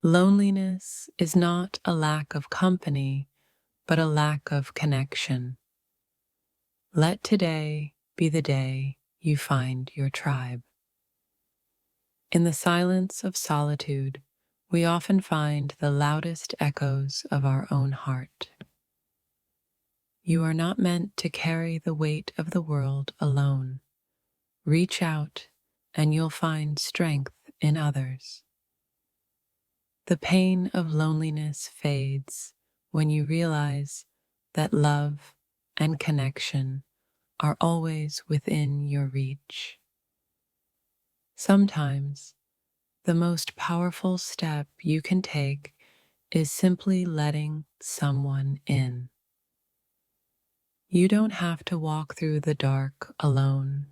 Loneliness is not a lack of company, but a lack of connection. Let today be the day you find your tribe. In the silence of solitude, we often find the loudest echoes of our own heart. You are not meant to carry the weight of the world alone. Reach out, and you'll find strength in others. The pain of loneliness fades when you realize that love and connection are always within your reach. Sometimes, the most powerful step you can take is simply letting someone in. You don't have to walk through the dark alone.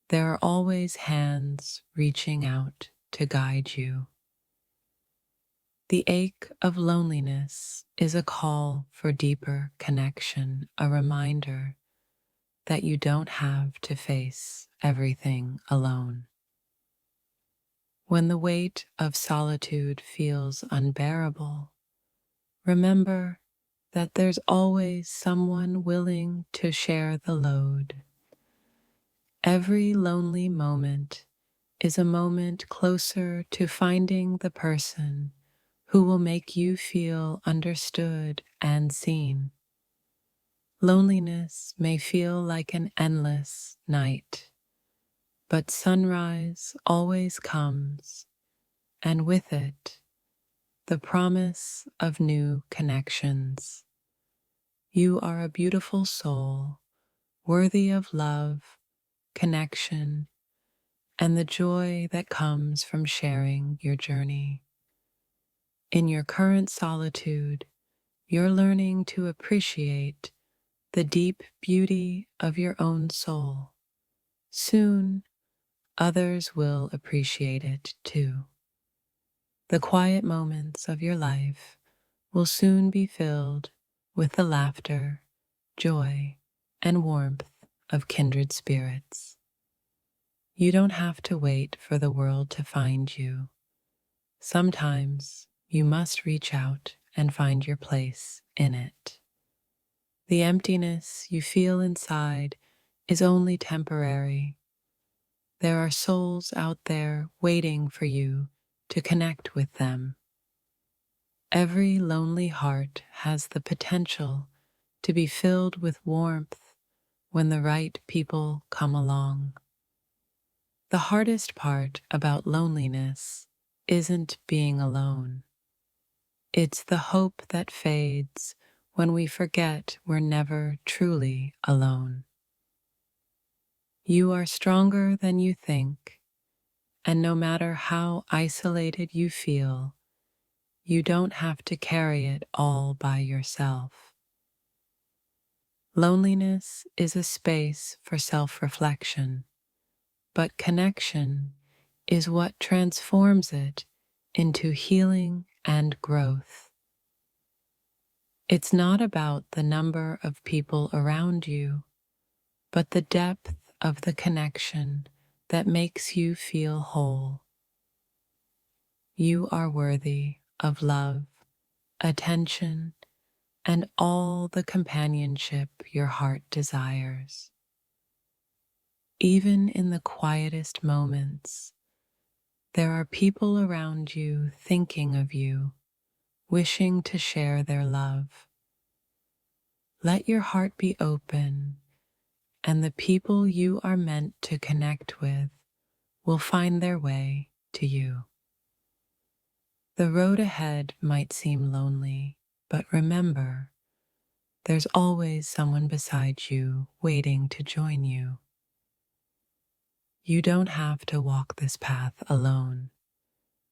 There are always hands reaching out to guide you. The ache of loneliness is a call for deeper connection, a reminder that you don't have to face everything alone. When the weight of solitude feels unbearable, remember that there's always someone willing to share the load. Every lonely moment is a moment closer to finding the person who will make you feel understood and seen. Loneliness may feel like an endless night, but sunrise always comes, and with it, the promise of new connections. You are a beautiful soul, worthy of love, connection, and the joy that comes from sharing your journey. In your current solitude, you're learning to appreciate the deep beauty of your own soul. Soon, others will appreciate it too. The quiet moments of your life will soon be filled with the laughter, joy, and warmth of kindred spirits. You don't have to wait for the world to find you. Sometimes you must reach out and find your place in it. The emptiness you feel inside is only temporary. There are souls out there waiting for you to connect with them. Every lonely heart has the potential to be filled with warmth when the right people come along. The hardest part about loneliness isn't being alone. It's the hope that fades when we forget we're never truly alone. You are stronger than you think, and no matter how isolated you feel, you don't have to carry it all by yourself. Loneliness is a space for self-reflection, but connection is what transforms it into healing and growth. It's not about the number of people around you, but the depth of the connection that makes you feel whole. You are worthy of love, attention, and all the companionship your heart desires. Even in the quietest moments, there are people around you thinking of you, wishing to share their love. Let your heart be open, and the people you are meant to connect with will find their way to you. The road ahead might seem lonely, but remember, there's always someone beside you waiting to join you. You don't have to walk this path alone.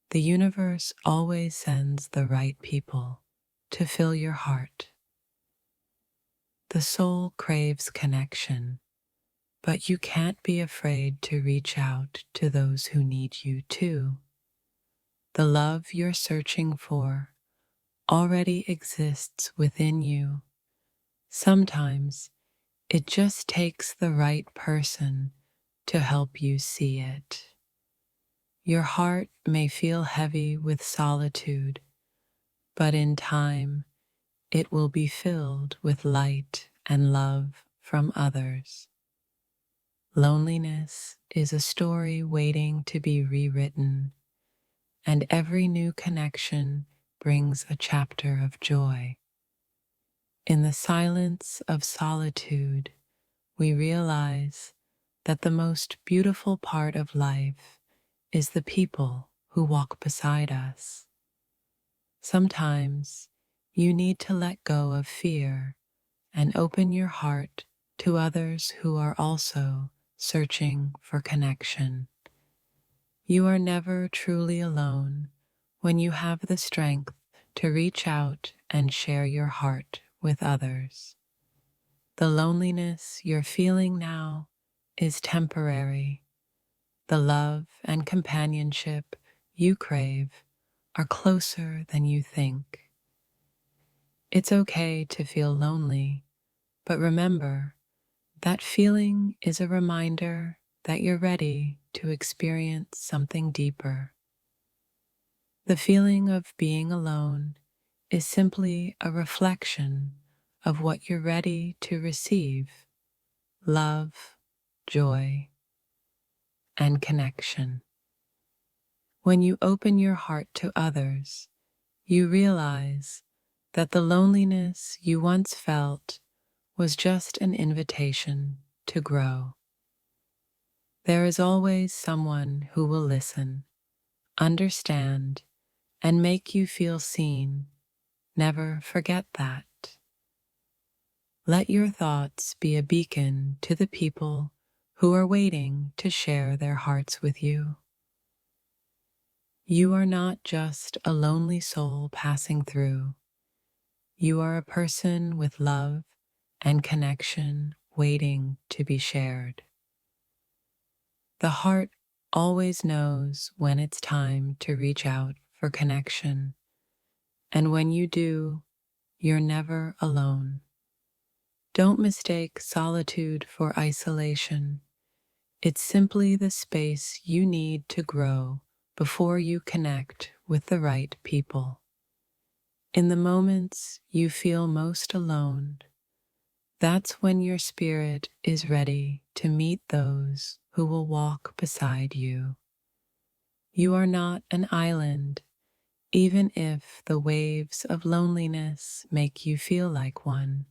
The universe always sends the right people to fill your heart. The soul craves connection, but you can't be afraid to reach out to those who need you too. The love you're searching for already exists within you. Sometimes it just takes the right person to help you see it. Your heart may feel heavy with solitude, but in time it will be filled with light and love from others. Loneliness is a story waiting to be rewritten, and every new connection brings a chapter of joy. In the silence of solitude, we realize that the most beautiful part of life is the people who walk beside us. Sometimes you need to let go of fear and open your heart to others who are also searching for connection. You are never truly alone when you have the strength to reach out and share your heart with others. The loneliness you're feeling now is temporary. The love and companionship you crave are closer than you think. It's okay to feel lonely, but remember that feeling is a reminder that you're ready to experience something deeper. The feeling of being alone is simply a reflection of what you're ready to receive: love, joy, and connection. When you open your heart to others, you realize that the loneliness you once felt was just an invitation to grow. There is always someone who will listen, understand, and make you feel seen. Never forget that. Let your thoughts be a beacon to the people who are waiting to share their hearts with you. You are not just a lonely soul passing through. You are a person with love and connection waiting to be shared. The heart always knows when it's time to reach out for connection, and when you do, you're never alone. Don't mistake solitude for isolation. It's simply the space you need to grow before you connect with the right people. In the moments you feel most alone, that's when your spirit is ready to meet those who will walk beside you. You are not an island, even if the waves of loneliness make you feel like one.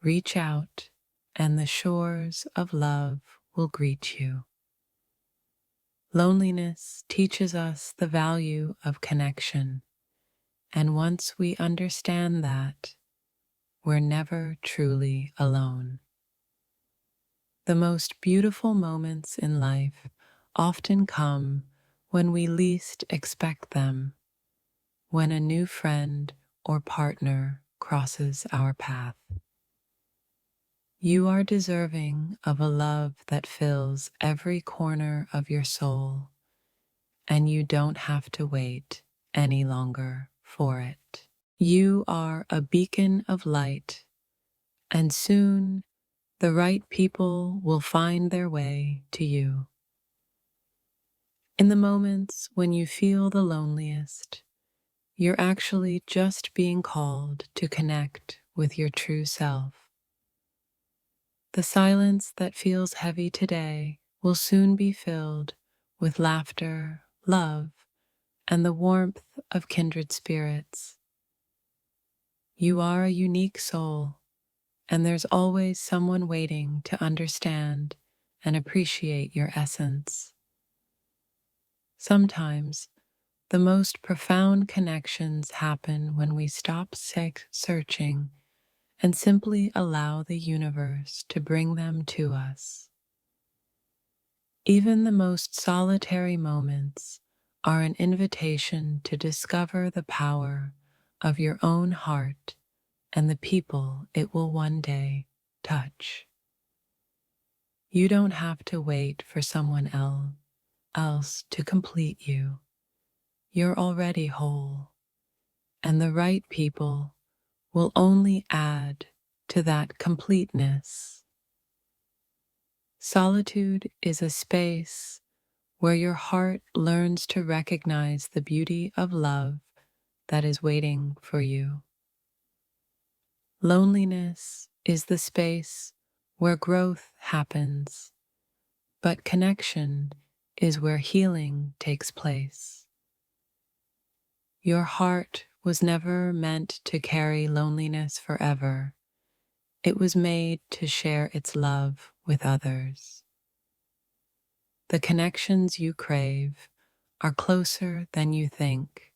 Reach out, and the shores of love will greet you. Loneliness teaches us the value of connection, and once we understand that, we're never truly alone. The most beautiful moments in life often come when we least expect them, when a new friend or partner crosses our path. You are deserving of a love that fills every corner of your soul, and you don't have to wait any longer for it. You are a beacon of light, and soon the right people will find their way to you. In the moments when you feel the loneliest, you're actually just being called to connect with your true self. The silence that feels heavy today will soon be filled with laughter, love, and the warmth of kindred spirits. You are a unique soul, and there's always someone waiting to understand and appreciate your essence. Sometimes, the most profound connections happen when we stop searching and simply allow the universe to bring them to us. Even the most solitary moments are an invitation to discover the power of your own heart and the people it will one day touch. You don't have to wait for someone else to complete you. You're already whole, and the right people will only add to that completeness. Solitude is a space where your heart learns to recognize the beauty of love that is waiting for you. Loneliness is the space where growth happens, but connection is where healing takes place. Your heart was never meant to carry loneliness forever. It was made to share its love with others. The connections you crave are closer than you think.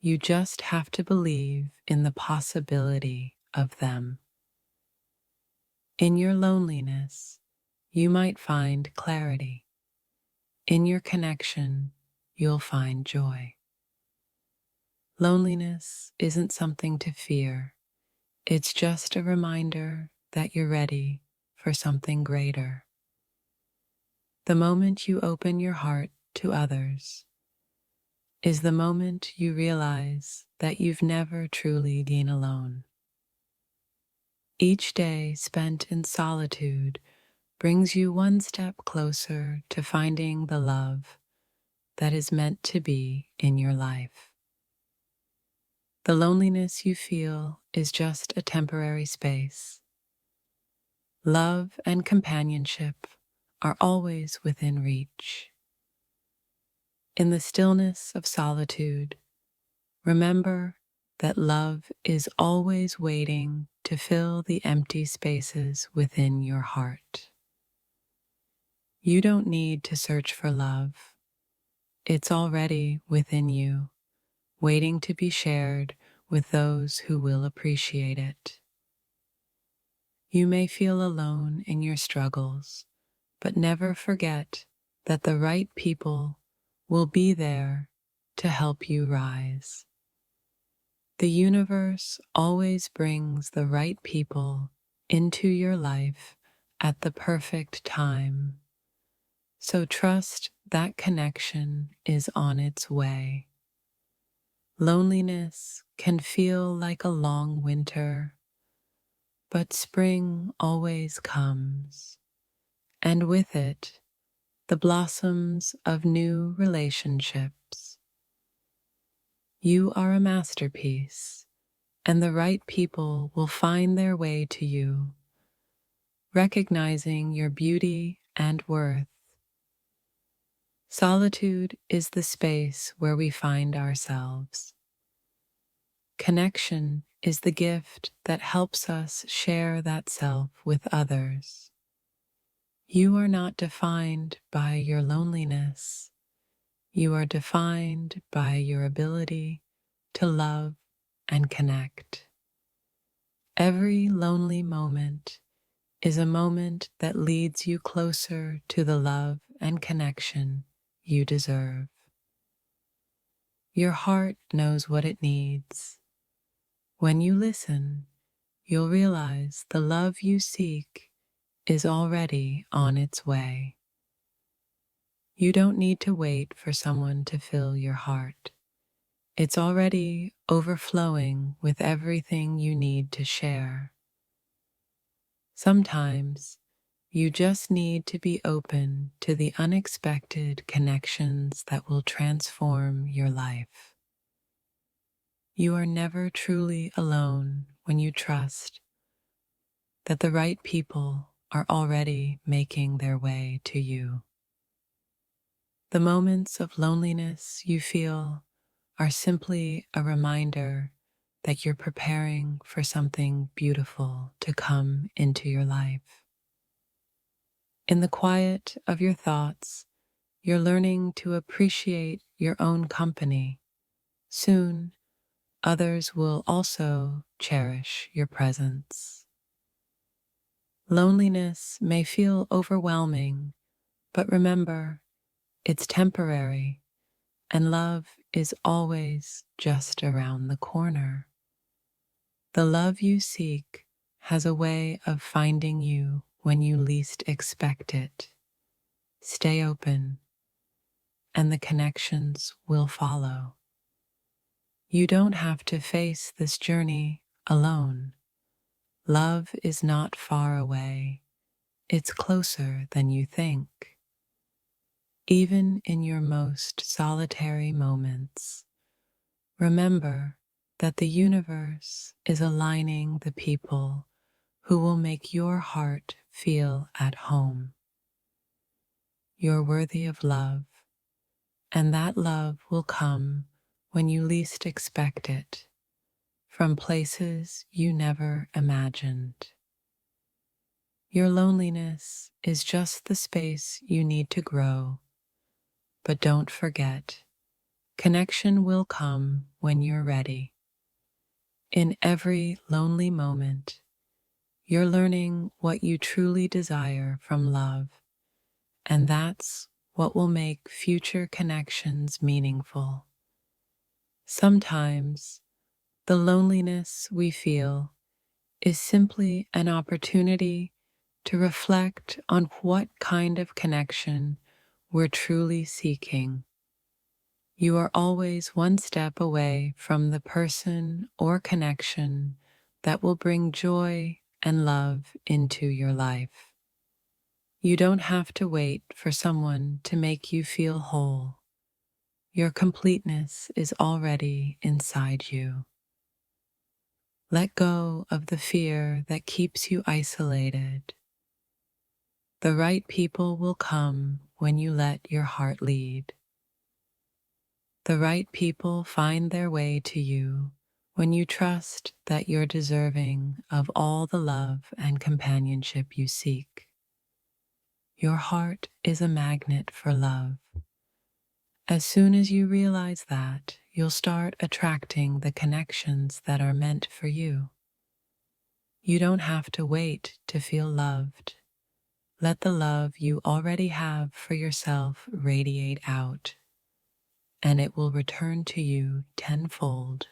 You just have to believe in the possibility of them. In your loneliness, you might find clarity. In your connection, you'll find joy. Loneliness isn't something to fear. It's just a reminder that you're ready for something greater. The moment you open your heart to others is the moment you realize that you've never truly been alone. Each day spent in solitude brings you one step closer to finding the love that is meant to be in your life. The loneliness you feel is just a temporary space. Love and companionship are always within reach. In the stillness of solitude, remember that love is always waiting to fill the empty spaces within your heart. You don't need to search for love. It's already within you, waiting to be shared with those who will appreciate it. You may feel alone in your struggles, but never forget that the right people will be there to help you rise. The universe always brings the right people into your life at the perfect time. So trust that connection is on its way. Loneliness can feel like a long winter, but spring always comes, and with it, the blossoms of new relationships. You are a masterpiece, and the right people will find their way to you, recognizing your beauty and worth. Solitude is the space where we find ourselves. Connection is the gift that helps us share that self with others. You are not defined by your loneliness. You are defined by your ability to love and connect. Every lonely moment is a moment that leads you closer to the love and connection you deserve. Your heart knows what it needs. When you listen, you'll realize the love you seek is already on its way. You don't need to wait for someone to fill your heart. It's already overflowing with everything you need to share. Sometimes you just need to be open to the unexpected connections that will transform your life. You are never truly alone when you trust that the right people are already making their way to you. The moments of loneliness you feel are simply a reminder that you're preparing for something beautiful to come into your life. In the quiet of your thoughts, you're learning to appreciate your own company. Soon, others will also cherish your presence. Loneliness may feel overwhelming, but remember, it's temporary, and love is always just around the corner. The love you seek has a way of finding you when you least expect it. Stay open, and the connections will follow. You don't have to face this journey alone. Love is not far away. It's closer than you think. Even in your most solitary moments, remember that the universe is aligning the people who will make your heart feel at home. You're worthy of love, and that love will come when you least expect it, from places you never imagined. Your loneliness is just the space you need to grow, but don't forget, connection will come when you're ready. In every lonely moment, you're learning what you truly desire from love, and that's what will make future connections meaningful. Sometimes, the loneliness we feel is simply an opportunity to reflect on what kind of connection we're truly seeking. You are always one step away from the person or connection that will bring joy and love into your life. You don't have to wait for someone to make you feel whole. Your completeness is already inside you. Let go of the fear that keeps you isolated. The right people will come when you let your heart lead. The right people find their way to you when you trust that you're deserving of all the love and companionship you seek. Your heart is a magnet for love. As soon as you realize that, you'll start attracting the connections that are meant for you. You don't have to wait to feel loved. Let the love you already have for yourself radiate out, and it will return to you tenfold.